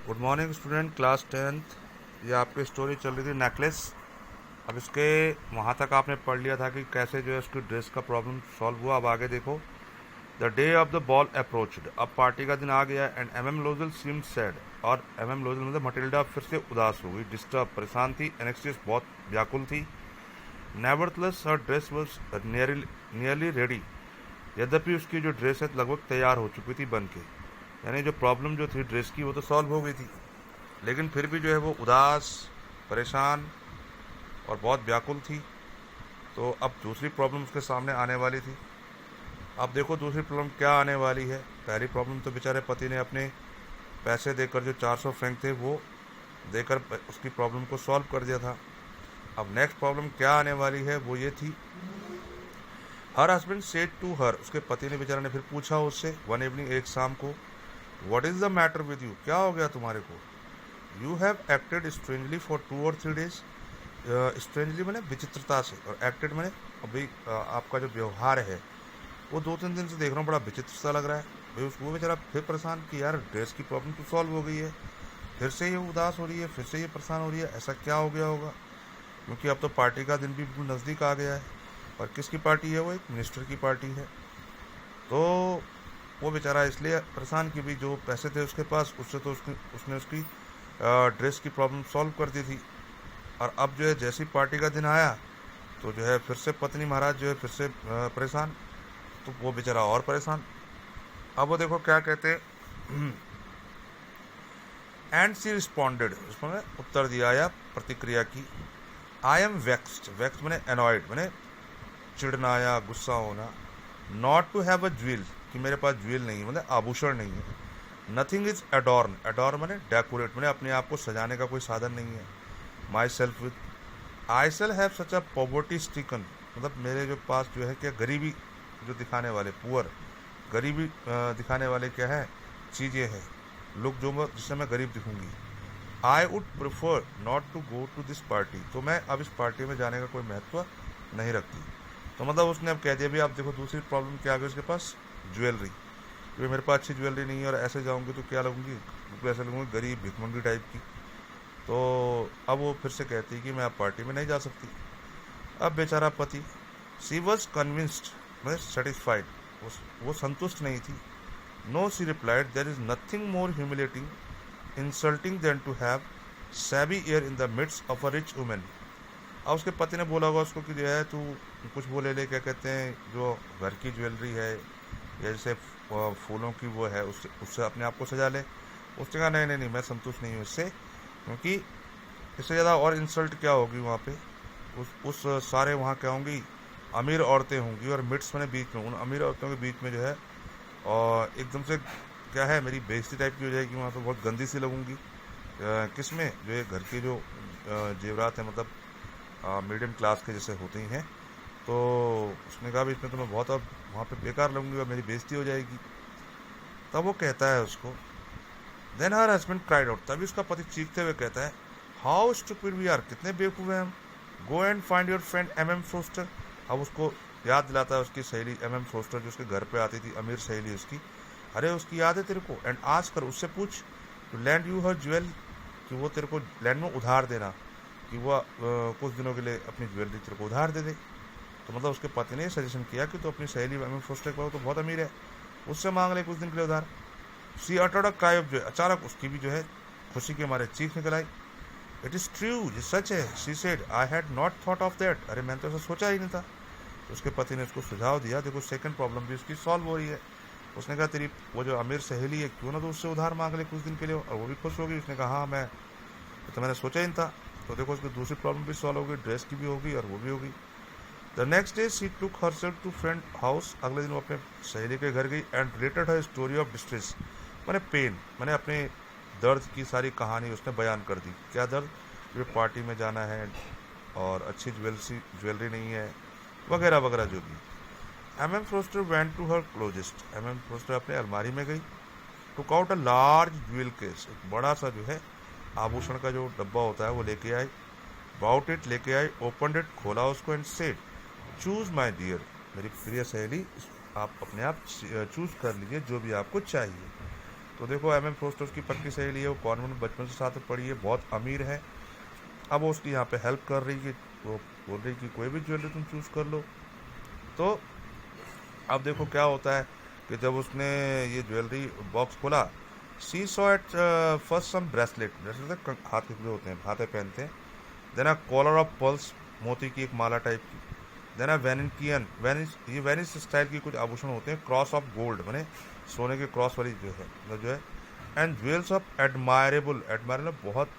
Good morning student, class 10th। ये आपकी story चल रही थी नेकलेस। अब इसके वहाँ तक आपने पढ़ लिया था कि कैसे जो है उसकी ड्रेस का प्रॉब्लम सॉल्व हुआ। अब आगे देखो। The day of the ball approached. अब पार्टी का दिन आ गया एंड एम लोजल सीम्ड सैड। और एम लोजल मतलब मटिल्डा फिर से उदास हो गई, डिस्टर्ब, परेशान थी। एनेक्सिस बहुत व्याकुल थी। Nevertheless her dress was nearly ready. यद्यपि उसकी जो ड्रेस है लगभग तैयार हो चुकी थी बन के। यानी जो प्रॉब्लम जो थी ड्रेस की वो तो सॉल्व हो गई थी, लेकिन फिर भी जो है वो उदास, परेशान और बहुत व्याकुल थी। तो अब दूसरी प्रॉब्लम उसके सामने आने वाली थी। अब देखो दूसरी प्रॉब्लम क्या आने वाली है। पहली प्रॉब्लम तो बेचारे पति ने अपने पैसे देकर जो 400 फ्रैंक थे वो देकर उसकी प्रॉब्लम को सॉल्व कर दिया था। अब नेक्स्ट प्रॉब्लम क्या आने वाली है वो ये थी। Her husband said to her. उसके पति ने बेचारा ने फिर पूछा उससे वन इवनिंग, एक शाम को, what is the matter with you, क्या हो गया तुम्हारे को। You have acted strangely for 2 or 3 days। Strangely मैंने विचित्रता से, और एक्टेड मैंने अभी आपका जो व्यवहार है वो 2-3 दिन से देख रहा हूँ बड़ा विचित्र सा लग रहा है। भाई उसको बेचारा फिर परेशान कि यार ड्रेस की प्रॉब्लम तो सॉल्व हो गई है, फिर से ये उदास हो रही है, फिर से ये परेशान हो रही है, ऐसा क्या हो गया होगा। क्योंकि अब तो पार्टी का दिन भी बिल्कुल नज़दीक आ गया है। और किसकी पार्टी है वो, एक मिनिस्टर की पार्टी है। तो वो बेचारा इसलिए परेशान कि भी जो पैसे थे उसके पास उससे तो उसने उसकी ड्रेस की प्रॉब्लम सॉल्व कर दी थी। और अब जो है जैसी पार्टी का दिन आया तो जो है फिर से पत्नी महाराज जो है फिर से परेशान। तो वो बेचारा और परेशान। अब वो देखो क्या कहते हैं। एंड सी रिस्पॉन्डेड, उसने उत्तर दिया या प्रतिक्रिया की। I am vexed. वेक्स मैंने एनॉयड, मैंने चिढ़ना या गुस्सा होना। Not to have a jewel, कि मेरे पास ज्वेल नहीं है, मतलब आभूषण नहीं है। Nothing is एडॉर्न। एडॉर्न मैंने डेकोरेट, मैंने अपने आप को सजाने का कोई साधन नहीं है। Myself with I sell have such a poverty stricken, मतलब मेरे जो पास जो है क्या गरीबी जो दिखाने वाले, पुअर, गरीबी दिखाने वाले क्या है चीज़ें हैं, लोग जो जिससे मैं गरीब दिखूंगी। I would prefer not to go to this party, तो मैं अब इस पार्टी में जाने का कोई महत्व नहीं रखती। तो मतलब उसने अब कह दिया भी आप देखो दूसरी प्रॉब्लम क्या आ गई उसके पास, ज्वेलरी। क्योंकि मेरे पास अच्छी ज्वेलरी नहीं है और ऐसे जाऊंगी तो क्या लगूंगी, बिल्कुल ऐसे लगूंगी गरीब भिखमंगी टाइप की। तो अब वो फिर से कहती कि मैं अब पार्टी में नहीं जा सकती। अब बेचारा पति, सी वॉज कन्विंस्ड, मतलब सेटिस्फाइड, वो संतुष्ट नहीं थी। No, she replied, there is nothing more humiliating insulting than to have shabby air in the midst of a rich women. अब उसके पति ने बोला होगा उसको कि जो है तू कुछ वो ले ले, क्या कहते हैं, जो घर की ज्वेलरी है या जैसे फूलों की वो है, उससे उससे अपने आप को सजा ले। उसने कहा नहीं नहीं नहीं, मैं संतुष्ट नहीं हूँ इससे, क्योंकि इससे ज़्यादा और इंसल्ट क्या होगी वहाँ पे। उस सारे वहाँ क्या होंगी, अमीर औरतें होंगी, और मिड्स मैंने बीच में, उन अमीर औरतों के बीच में जो है और एकदम से क्या है मेरी बेइज्जती टाइप की हो जाएगी वहाँ पे, बहुत गंदी सी लगूंगी। किस में, जो ये घर की जो जेवरात है, मतलब मीडियम क्लास के जैसे होते ही हैं। तो उसने कहा भी इसमें तो मैं बहुत अब वहाँ पे बेकार लगूंगी और मेरी बेइज्जती हो जाएगी। तब वो कहता है उसको, then her husband cried out, तभी उसका पति चीखते हुए कहता है, हाउ स्टूपिड वी आर, कितने बेवकूफ़ हैं हम। Go and find your friend M Forestier. अब उसको याद दिलाता है उसकी सहेली एम फ्रोस्टर जो उसके घर पे आती थी, अमीर सहेली उसकी। अरे उसकी याद है तेरे को, एंड आज कर, उससे पूछ to lend you her jewel, कि वो तेरे को लैंड में उधार देना, कि वो कुछ दिनों के लिए अपनी ज्वेलरी तेरे को उधार दे दे। तो मतलब उसके पति ने सजेशन किया कि तो अपनी सहेली एम फ्रोस्टर के पास तो बहुत अमीर है, उससे मांग ले कुछ दिन के लिए उधार। She uttered a cry of joy, अचानक उसकी भी जो है खुशी के मारे चीख निकल आई। इट इज़ ट्रू, ये सच है। She said, I had not thought of that, अरे मैंने तो ऐसा सोचा ही नहीं था। तो उसके पति ने उसको सुझाव दिया, देखो सेकंड प्रॉब्लम भी उसकी सॉल्व हो रही है। उसने कहा तेरी वो जो अमीर सहेली है क्यों ना तो उससे उधार मांग ले कुछ दिन के लिए, और वो भी खुश होगी। उसने कहा हाँ मैं तो मैंने सोचा ही नहीं था। तो देखो उसकी दूसरी प्रॉब्लम भी सॉल्व होगी, ड्रेस की भी होगी और वो भी होगी। The next day she took herself to friend house, अगले दिन वो अपने सहेली के घर गई and related her story of distress, मैंने पेन, मैंने अपने दर्द की सारी कहानी उसने बयान कर दी। क्या दर्द, ये पार्टी में जाना है और अच्छी ज्वेलरी नहीं है, वगैरह वगैरह जो भी। M Forestier went to her closet, M Forestier अपने अलमारी में गई। Took out a large jewel case, एक बड़ा सा जो है आभूषण का जो डब्बा होता है वो लेके आई। बाउट इट, लेके आई, ओपन इट, खोला उसको, and said, choose my dear, मेरी प्रिय सहेली, आप अपने आप चूज कर लीजिए जो भी आपको चाहिए। तो देखो MM फोस्टर उसकी पक्की सहेली है, वो कॉन्वेंट में बचपन से साथ में पढ़ी है, बहुत अमीर है। अब वो उसकी यहाँ पे हेल्प कर रही कि वो बोल रही कि कोई भी ज्वेलरी तुम चूज़ कर लो। तो अब देखो क्या होता है कि जब उसने ये ज्वेलरी बॉक्स खोला, she saw at first some bracelet, bracelet हाथ के होते हैं, हाथ में पहनते हैं। Then a collar of pearls, मोती की एक माला टाइप की। देन अ वेनिकियन, वेनिस, ये वेनिस स्टाइल की कुछ आभूषण होते हैं, क्रॉस ऑफ गोल्ड माने सोने के क्रॉस वाली जो है, मतलब जो है। And jewels of admirable, admirable बहुत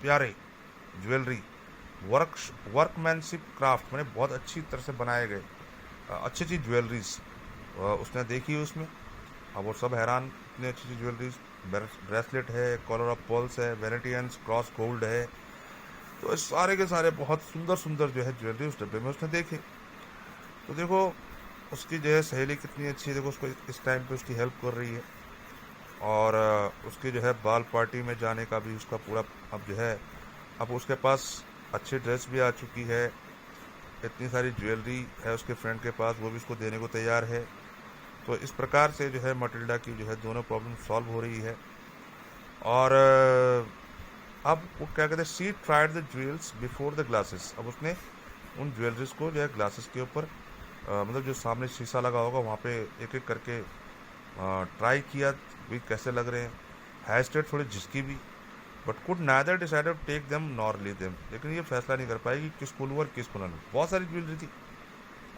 प्यारे ज्वेलरी, वर्क वर्कमैनशिप क्राफ्ट मैंने बहुत अच्छी तरह से बनाए गए अच्छी अच्छी ज्वेलरीज उसने देखी उसमें। अब वो सब हैरान, इतनी अच्छी अच्छी ज्वेलरीज, ब्रेसलेट है, कॉलर ऑफ पर्ल्स है, वेनेटियंस क्रॉस गोल्ड है। तो इस सारे के सारे बहुत सुंदर सुंदर जो है ज्वेलरी उस डब्बे में उसने देखे। तो देखो उसकी जो है सहेली कितनी अच्छी है, देखो उसको इस टाइम पे उसकी हेल्प कर रही है। और उसकी जो है बाल पार्टी में जाने का भी उसका पूरा, अब जो है अब उसके पास अच्छी ड्रेस भी आ चुकी है, इतनी सारी ज्वेलरी है उसके फ्रेंड के पास, वो भी उसको देने को तैयार है। तो इस प्रकार से जो है मटिल्डा की जो है दोनों प्रॉब्लम सॉल्व हो रही है। और अब वो क्या कहते हैं, she tried the jewels before the glasses. अब उसने उन ज्वेलरीज को जो है ग्लासेस के ऊपर मतलब जो सामने शीशा लगा होगा वहाँ पे एक एक करके ट्राई किया भी कैसे लग रहे हैं। हेस्टेड, थोड़ी झिझकी भी, but could neither decided take them nor leave them. लेकिन ये फैसला नहीं कर पाई कि किसको लूँ और किसको ना लूँ। बहुत सारी ज्वेलरी थी,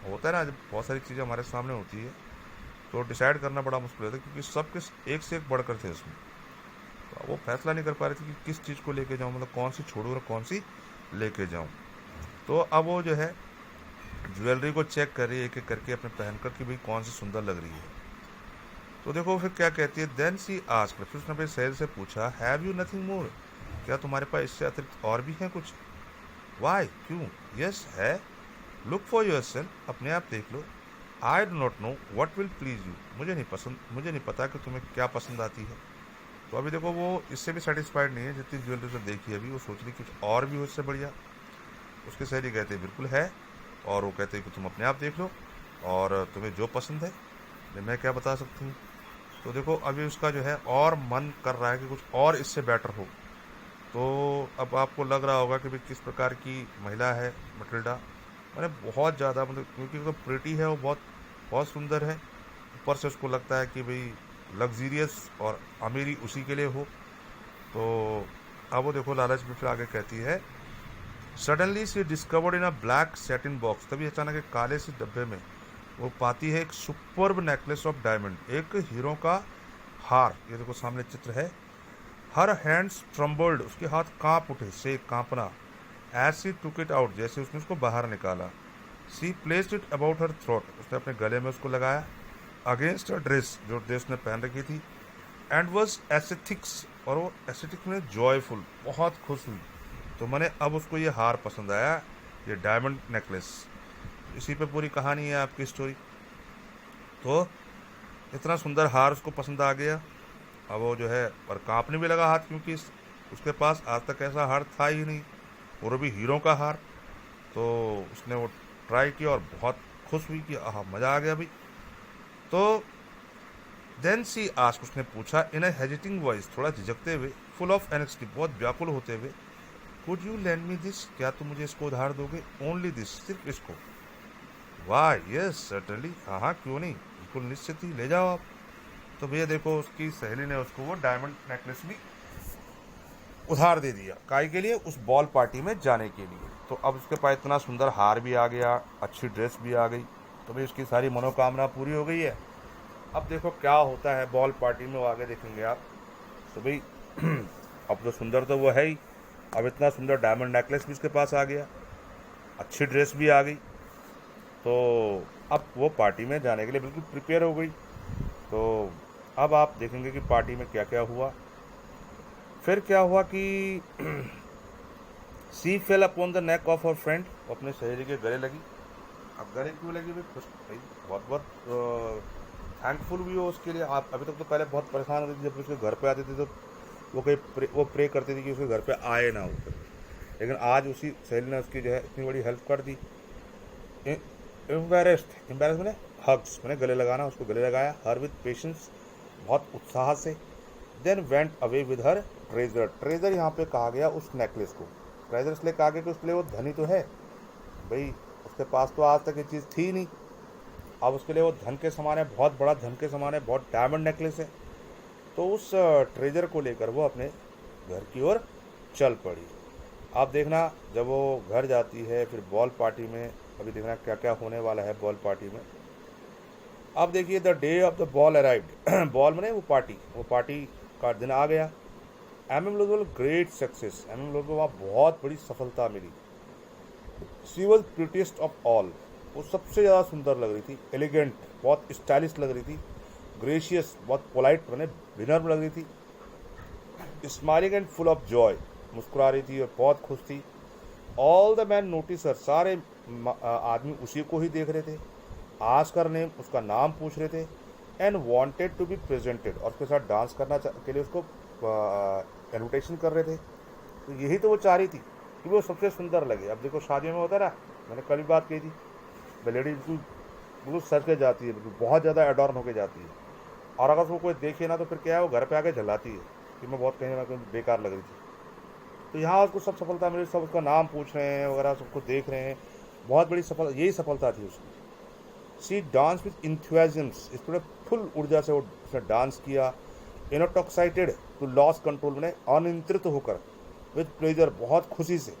होता है ना जब बहुत सारी चीज़ें हमारे सामने होती है तो डिसाइड करना बड़ा मुश्किल होता है, क्योंकि सब किस एक से एक बढ़कर थे उसमें। तो वो फैसला नहीं कर पा रही थी कि किस चीज़ को लेके जाऊँ, मतलब कौन सी छोड़ूँ और कौन सी लेके जाऊँ। तो अब वो जो है ज्वेलरी को चेक कर रही है एक एक करके अपने पहनकर कि भाई कौन सी सुंदर लग रही है। तो देखो फिर क्या कहती है, देन सी आस्क्ड, फिर उसने अपने सहेल से पूछा, हैव यू नथिंग मोर, क्या तुम्हारे पास इससे अतिरिक्त और भी हैं कुछ। वाई, क्यों, यस है, लुक फॉर योर सेल्फ, अपने आप देख लो। I do not know what will please you, मुझे नहीं पता कि तुम्हें क्या पसंद आती है। तो अभी देखो वो इससे भी सेटिस्फाइड नहीं है जितनी ज्वेलरी उसने देखी है अभी, वो सोच रही कुछ और भी हो इससे बढ़िया। उसके सहेली कहते हैं बिल्कुल है, और वो कहते हैं कि तुम अपने आप देख लो और तुम्हें जो पसंद है, मैं क्या बता सकती हूँ। तो देखो अभी उसका जो है और मन कर रहा है कि कुछ और इससे बेटर हो। तो अब आपको लग रहा होगा कि भाई किस प्रकार की महिला है मटिल्डा, मैंने बहुत ज़्यादा, मतलब क्योंकि वो प्रिटी है, वो बहुत बहुत सुंदर है। ऊपर से उसको लगता है कि भाई लग्जीरियस और अमीरी उसी के लिए हो। तो अब वो देखो लालच में फिर आगे कहती है, suddenly she discovered in a black satin box, तभी अचानक एक काले से डब्बे में वो पाती है एक सुपर्ब नेकलेस ऑफ डायमंड, एक हीरो का हार। ये देखो सामने चित्र है। हर हैंड्स ट्रम्बल्ड, उसके हाथ कांप उठे, से कांपना। As she took it out, जैसे उसने उसको बाहर निकाला। She placed it about her throat, उसने अपने गले में उसको लगाया। अगेंस्ट हर ड्रेस, जो ड्रेस ने पहन रखी थी। एंड वॉज एस्थेटिक्स, और वो एस्थेटिक्स में जॉयफुल, बहुत खुश हुई। तो मैंने अब उसको ये हार पसंद आया, ये डायमंड नेकलेस। इसी पे पूरी कहानी है आपकी स्टोरी। तो इतना सुंदर हार उसको पसंद आ गया। अब वो जो है और कांपने भी लगा हाथ, क्योंकि उसके पास आज तक ऐसा हार था ही नहीं, और भी हीरो का हार। तो उसने वो ट्राई किया और बहुत खुश हुई कि आह मज़ा आ गया भाई। तो देन सी आस्क, उसने पूछा इन अ हेजिटिंग वॉइस, थोड़ा झिझकते हुए, फुल ऑफ एनेक्सिटी, बहुत व्याकुल होते हुए, could you land me this, क्या तुम मुझे इसको उधार दोगे, ओनली दिस, सिर्फ इसको। वाह यस सर्टनली, हाँ हाँ क्यों नहीं, बिल्कुल निश्चित ही, ले जाओ आप। तो भैया देखो उसकी सहेली ने उसको वो डायमंड नेकलेस भी उधार दे दिया, काय के लिए, उस बॉल पार्टी में जाने के लिए। तो अब उसके पास इतना सुंदर हार भी आ गया, अच्छी ड्रेस भी आ गई, तो भाई उसकी सारी मनोकामना पूरी हो गई है। अब देखो क्या होता है बॉल पार्टी में, वो आगे देखेंगे आप। तो भाई अब तो सुंदर तो वो है ही, अब इतना सुंदर डायमंड नेकलेस भी उसके पास आ गया, अच्छी ड्रेस भी आ गई। तो अब वो पार्टी में जाने के लिए बिल्कुल प्रिपेयर हो गई। तो अब आप देखेंगे कि पार्टी में क्या क्या हुआ। फिर क्या हुआ कि she fell upon the neck of her friend, अपने सहेली के गले लगी। अब गले क्यों लगी भाई, खुश भाई, बहुत बहुत थैंकफुल भी हो उसके लिए। आप अभी तक तो पहले बहुत परेशान होती थी जब उसके घर पे आते थे, तो वो प्रे करती थी कि उसके घर पे आए ना हो, लेकिन आज उसी सहेली ने उसकी जो है इतनी बड़ी हेल्प कर दी। एम्बेरस मैंने हग्स, मैंने गले लगाना, उसको गले लगाया। हर विद पेशेंस, बहुत उत्साह से। Then went away with her treasure. Treasure यहाँ पे कहा गया उस नेकलेस को। ट्रेजर इसलिए कहा गया कि उसके लिए वो धनी तो है भाई, उसके पास तो आज तक ये चीज़ थी नहीं, अब उसके लिए वो धन के समान है, बहुत बड़ा धन के समान है, बहुत डायमंड नेकलेस है। तो उस ट्रेजर को लेकर वो अपने घर की ओर चल पड़ी। आप देखना जब वो घर जाती है फिर बॉल पार्टी में, अभी देखना क्या क्या होने वाला है बॉल पार्टी में। अब देखिए the day of the ball arrived. Ball में वो पार्टी का दिन आ गया। एम लोगों ग्रेट सक्सेस, एम लोगों को वहाँ बहुत बड़ी सफलता मिली। शी वॉज प्रिटीस्ट ऑफ ऑल, वो सबसे ज़्यादा सुंदर लग रही थी, एलिगेंट बहुत स्टाइलिश लग रही थी, ग्रेशियस बहुत पोलाइट मैंने विनर्व लग रही थी, smiling and full of Joy मुस्कुरा रही थी और बहुत खुश थी। ऑल द मैन नोटिस हर, सारे आदमी उसी को ही देख रहे थे, आस्क हर नेम, उसका नाम पूछ रहे थे, and wanted to be presented, और उसके साथ डांस करना के लिए उसको इन्विटेशन कर रहे थे। तो यही तो वो चाह रही थी कि वो सबसे सुंदर लगे। अब देखो शादियों में होता है ना, मैंने कल भी बात की थी, लेडी बिल्कुल सर के जाती है, बिल्कुल बहुत ज़्यादा एडॉर्न होके जाती है, और अगर उसको कोई देखे ना तो फिर क्या है, वो घर पे आके झल्लाती है कि मैं बहुत कहीं ना कहीं बेकार लग रही थी। तो यहाँ उसको सब सफलता मिली, सब उसका नाम पूछ रहे हैं वगैरह, सबको देख रहे हैं, बहुत बड़ी यही सफलता थी उसकी। सी डांस विद इंथुजियाज्म, इस पूरे फुल ऊर्जा से वो उसने डांस किया। इनटॉक्साइटेड टू लॉस कंट्रोल, मैंने अनियंत्रित होकर, विद प्लेजर बहुत खुशी से,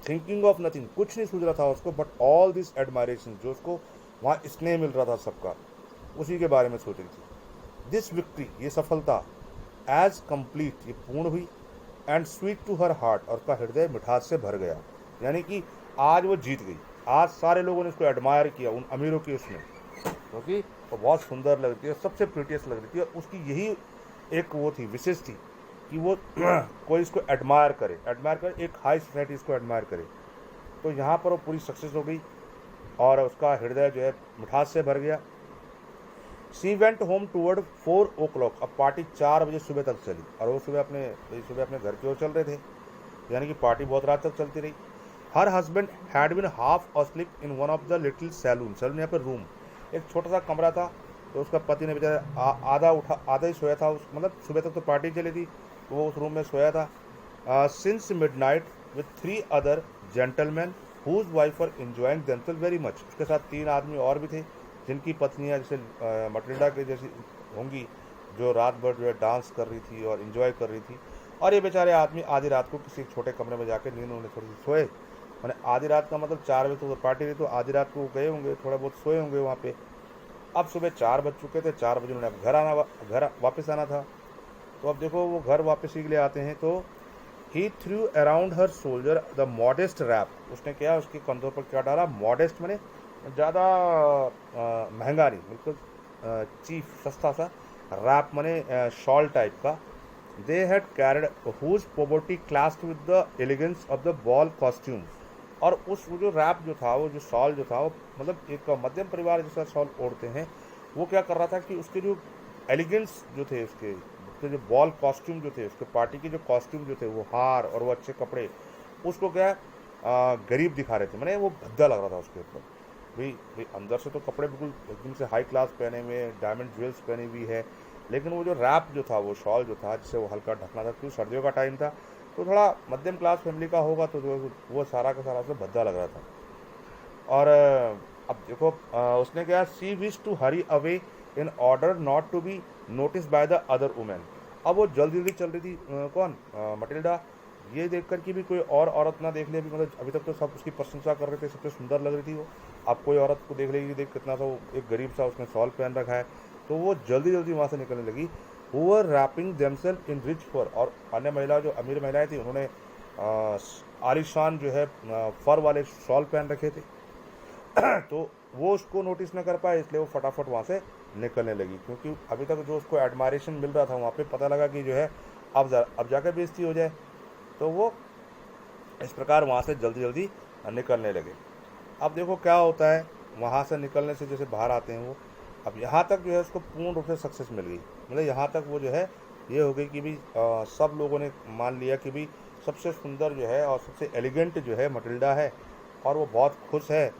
थिंकिंग ऑफ नथिंग, कुछ नहीं सूझ रहा था उसको, बट ऑल दिस एडमायरेशन, जो उसको वहाँ स्नेह मिल रहा था सबका, उसी के बारे में सोच रही थी। दिस विक्ट्री, ये सफलता, एज कंप्लीट, ये पूर्ण हुई, and sweet to her heart, और उसका हृदय मिठास से भर गया। यानी कि आज वो जीत गई, आज सारे लोगों ने उसको एडमायर किया, उन अमीरों की उसमें, क्योंकि वो बहुत सुंदर लगती है, सबसे प्रिटियस्ट लग रही थी, और उसकी यही एक वो थी, विशेष थी कि वो कोई इसको एडमायर करे, एक हाई सोसाइटी इसको एडमायर करे। तो यहाँ पर वो पूरी सक्सेस हो गई और उसका हृदय जो है मिठास से भर गया। She went home toward 4 o'clock, अब पार्टी 4 बजे सुबह तक चली, और वो सुबह अपने घर की ओर चल रहे थे, यानी कि पार्टी बहुत रात तक चलती रही। Her husband had been half asleep in one of the little salon, यहाँ पर रूम, एक छोटा सा कमरा था, तो उसका पति ने बेचारा आधा ही सोया था, मतलब सुबह तक तो पार्टी चली थी, तो वो उस रूम में सोया था। Since midnight with 3 other gentleman whose wife were enjoying themselves very much, उसके साथ 3 आदमी और भी थे जिनकी पत्नियां जैसे मटिल्डा के जैसी होंगी, जो रात भर जो है डांस कर रही थी और इन्जॉय कर रही थी। और ये बेचारे आदमी आधी रात को किसी छोटे कमरे में जाकर नींद उन्होंने थोड़ी सी सोए, मैंने आधी रात का मतलब 4 बजे तो पार्टी रही, तो आधी रात को गए होंगे, थोड़ा बहुत सोए होंगे वहाँ पे। अब सुबह 4 बज चुके थे, 4 बजे उन्होंने अब घर वापस आना था। तो अब देखो वो घर वापस के लिए आते हैं, तो he threw around her shoulder the modest wrap, उसने क्या उसके कंधों पर क्या डाला, मॉडेस्ट मैंने ज़्यादा महंगा नहीं, बिल्कुल चीफ सस्ता सा रैप मैंने शॉल टाइप का। They had carried whose poverty clashed with the elegance of the ball costume, और उस वो जो रैप जो था, वो जो शॉल जो था, वो मतलब एक मध्यम परिवार जैसा शॉल ओढ़ते हैं, वो क्या कर रहा था कि उसके जो एलिगेंस जो थे, उसके जो बॉल कॉस्ट्यूम जो थे, उसके पार्टी के जो कॉस्ट्यूम जो थे, वो हार और वो अच्छे कपड़े, उसको क्या गरीब दिखा रहे थे, मैंने वो भद्दा लग रहा था उसके ऊपर। भाई अंदर से तो कपड़े बिल्कुल एकदम से हाई क्लास पहने हुए, डायमंड ज्वेल्स पहनी हुई है, लेकिन वो जो रैप जो था, वो शॉल जो था, जिससे वो हल्का ढकना था, क्योंकि सर्दियों का टाइम था, तो थोड़ा मध्यम क्लास फैमिली का होगा, तो वो सारा का सारा उसमें भद्दा लग रहा था। और अब देखो उसने क्या, she wish to hurry away in order not to be notice by the other women, अब वो जल्दी जल्दी चल रही थी, कौन, मटिल्डा, ये देखकर कि भी कोई और औरत ना देख ले, भी मतलब अभी तक तो सब उसकी प्रशंसा कर रहे थे, सबसे सुंदर लग रही थी वो, अब कोई औरत को देख लेगी, देख कितना सा वो एक गरीब सा उसने शॉल पहन रखा है, तो वो जल्दी जल्दी वहाँ से निकलने लगी। Who were wrapping themselves in rich fur, और अन्य महिला जो अमीर महिलाएं थी, उन्होंने आलिशान जो है फर वाले शॉल पहन रखे थे, तो वो उसको नोटिस न कर पाए, इसलिए वो फटाफट वहाँ से निकलने लगी, क्योंकि अभी तक जो उसको एडमायरेशन मिल रहा था वहाँ पे, पता लगा कि जो है अब जाकर बेइज्जती हो जाए, तो वो इस प्रकार वहाँ से जल्दी जल्दी निकलने लगे। अब देखो क्या होता है, वहाँ से निकलने से जैसे बाहर आते हैं वो, अब यहाँ तक जो है उसको पूर्ण रूप से सक्सेस मिल गई, मतलब यहाँ तक वो जो है ये हो गई कि भी सब लोगों ने मान लिया कि भी सबसे सुंदर जो है और सबसे एलिगेंट जो है मटिल्डा है, और वो बहुत खुश है।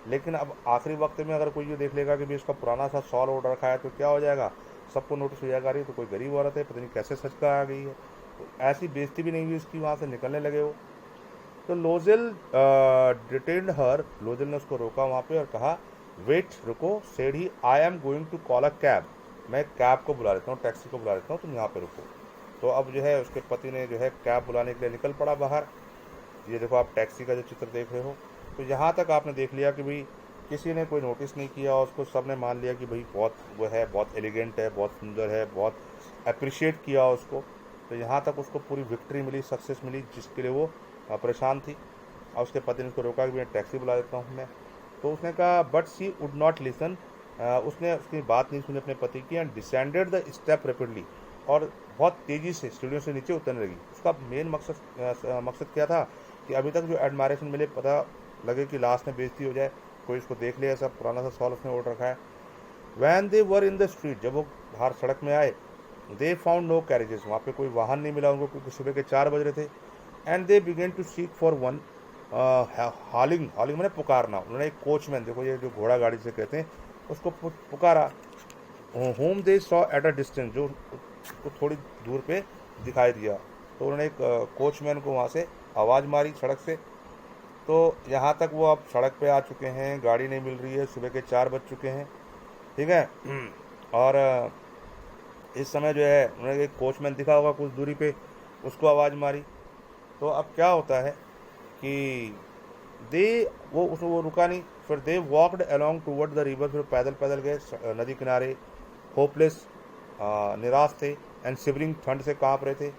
लेकिन अब आखिरी वक्त में अगर कोई ये देख लेगा कि भी इसका पुराना सा शॉल ओढ़ रखा है, तो क्या हो जाएगा, सबको नोटिस हो जाएगा अरे तो कोई गरीब औरत है, पता नहीं कैसे सच का आ गई है। तो ऐसी बेइज्जती भी नहीं हुई उसकी, वहाँ से निकलने लगे वो। तो लोजेल डिटेन्ड हर, लोजेल ने उसको रोका वहाँ पे और कहा वेट, रुको, said he I am going to call a cab, मैं कैब को बुला लेता हूँ, टैक्सी को बुला लेता हूँ, तुम यहाँ पे रुको। तो अब जो है उसके पति ने जो है कैब बुलाने के लिए निकल पड़ा बाहर। ये देखो आप टैक्सी का जो चित्र देख रहे हो। तो यहाँ तक आपने देख लिया कि भाई किसी ने कोई नोटिस नहीं किया, उसको सब ने मान लिया कि भाई बहुत वो है, बहुत एलिगेंट है, बहुत सुंदर है, बहुत अप्रिशिएट किया उसको। तो यहाँ तक उसको पूरी विक्ट्री मिली, सक्सेस मिली, जिसके लिए वो परेशान थी। और उसके पति ने उसको रोका कि मैं टैक्सी बुला देता हूँ मैं। तो उसने कहा but she would not listen, उसने उसकी बात नहीं सुनी अपने पति की, and descended the step rapidly, और बहुत तेज़ी से सीढ़ियों से नीचे उतरने लगी। उसका मेन मकसद क्या था कि अभी तक जो एडमायरेशन मिले, पता लगे कि लास्ट में बेइज्जती हो जाए, कोई उसको देख ले, ऐसा पुराना सा सॉल उसने ओढ़ रखा है। When they were in the street, जब वो बाहर सड़क में आए, दे फाउंड नो कैरेजेस, वहाँ पे कोई वाहन नहीं मिला उनको, क्योंकि सुबह के 4 बज रहे थे। And they began to seek for one, hauling, hauling मैंने पुकारना, उन्होंने एक कोचमैन, देखो ये जो घोड़ा गाड़ी से कहते हैं, उसको पुकारा। Home they saw at a distance, जो उसको थोड़ी दूर पे दिखाई दिया। तो उन्होंने एक कोचमैन को वहाँ से आवाज़ मारी सड़क से। तो यहाँ तक वो अब सड़क पे आ चुके हैं, गाड़ी नहीं मिल रही है, सुबह के 4 बज चुके हैं, ठीक है। और इस समय जो है उन्होंने एक कोचमैन दिखा होगा कुछ दूरी पे, उसको आवाज़ मारी। तो अब क्या होता है कि वो रुका नहीं, फिर they walked along toward the river, फिर पैदल पैदल गए नदी किनारे, होपलेस, निराश थे, एंड शिवरिंग, ठंड से काँप रहे थे।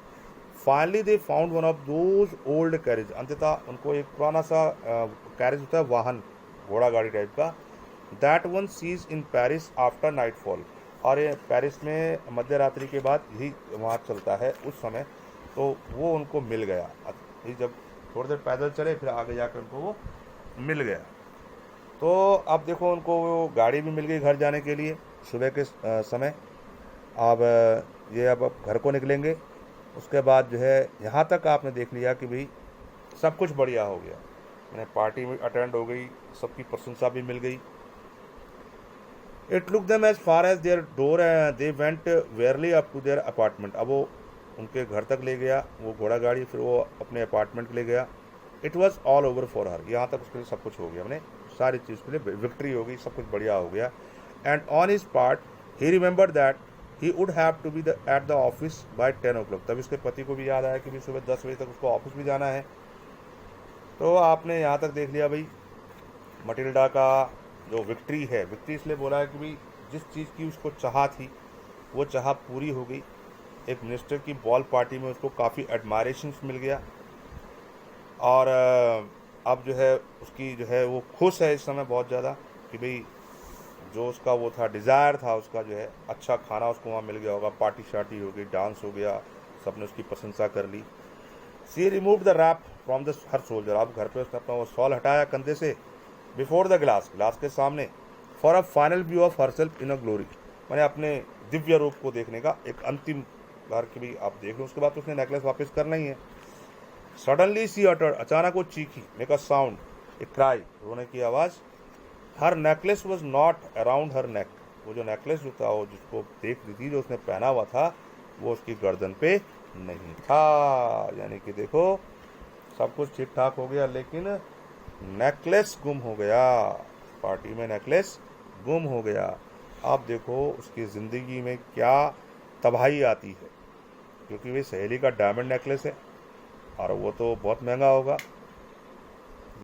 Finally they found one of those old carriage, अंततः उनको एक पुराना सा कैरेज होता है, वाहन, घोड़ा गाड़ी टाइप का, that one seize in Paris after nightfall, और ये पेरिस में मध्य रात्रि के बाद यही वहाँ चलता है उस समय। तो वो उनको मिल गया, ये जब थोड़ी देर पैदल चले फिर आगे जाकर उनको वो मिल गया। तो अब देखो उनको वो गाड़ी भी मिल गई घर जाने के लिए सुबह के समय। अब ये अब घर को निकलेंगे। उसके बाद जो है यहाँ तक आपने देख लिया कि भाई सब कुछ बढ़िया हो गया, मैंने पार्टी में अटेंड हो गई, सबकी प्रशंसा भी मिल गई। It look them as far as their door, they went wearily up to their apartment, अब वो उनके घर तक ले गया वो घोड़ा गाड़ी, फिर वो अपने अपार्टमेंट ले गया। It was all over for her, यहाँ तक उसके लिए सब कुछ हो गया, मैंने सारी चीज़ के लिए विक्ट्री हो गई, सब कुछ बढ़िया हो गया। And on his part he remember that he would have to be at the office by 10 o'clock, तब इसके पति को भी याद आया कि भाई सुबह 10 बजे तक उसको ऑफिस भी जाना है। तो आपने यहाँ तक देख लिया भाई मटिल्डा का जो विक्ट्री है, विक्ट्री इसलिए बोला है कि भाई जिस चीज़ की उसको चाह थी वो चाह पूरी हो गई। एक मिनिस्टर की बॉल पार्टी में उसको काफ़ी एडमायरेशन मिल गया, और अब जो है उसकी जो है वो खुश है इस समय बहुत ज़्यादा कि भाई जो उसका वो था, डिज़ायर था उसका, जो है अच्छा खाना उसको वहाँ मिल गया होगा, पार्टी शार्टी हो गई, डांस हो गया, सबने उसकी प्रशंसा कर ली। She remove the wrap from the her shoulder, अब घर पे उसने अपना वो सॉल हटाया कंधे से, बिफोर द ग्लास, ग्लास के सामने, for a final view of herself in a glory, मैंने अपने दिव्य रूप को देखने का एक अंतिम बार की भी आप देख लो। उसके बाद तो उसने नेकलेस वापस करना ही है। सडनली सी अटर्ड, अचानक वो चीखी, मेक अ साउंड, एक क्राई, रोने की आवाज़। हर नेकलेस वॉज नॉट अराउंड हर नेक, वो जो नेकलेस जो था वो जिसको देख रही थी, जो उसने पहना हुआ था, वो उसकी गर्दन पे नहीं था। यानी कि देखो सब कुछ ठीक ठाक हो गया, लेकिन नेकलेस गुम हो गया, पार्टी में नेकलेस गुम हो गया। अब देखो उसकी ज़िंदगी में क्या तबाही आती है, क्योंकि वे सहेली का डायमंड नेकलेस है और वो तो बहुत महंगा होगा।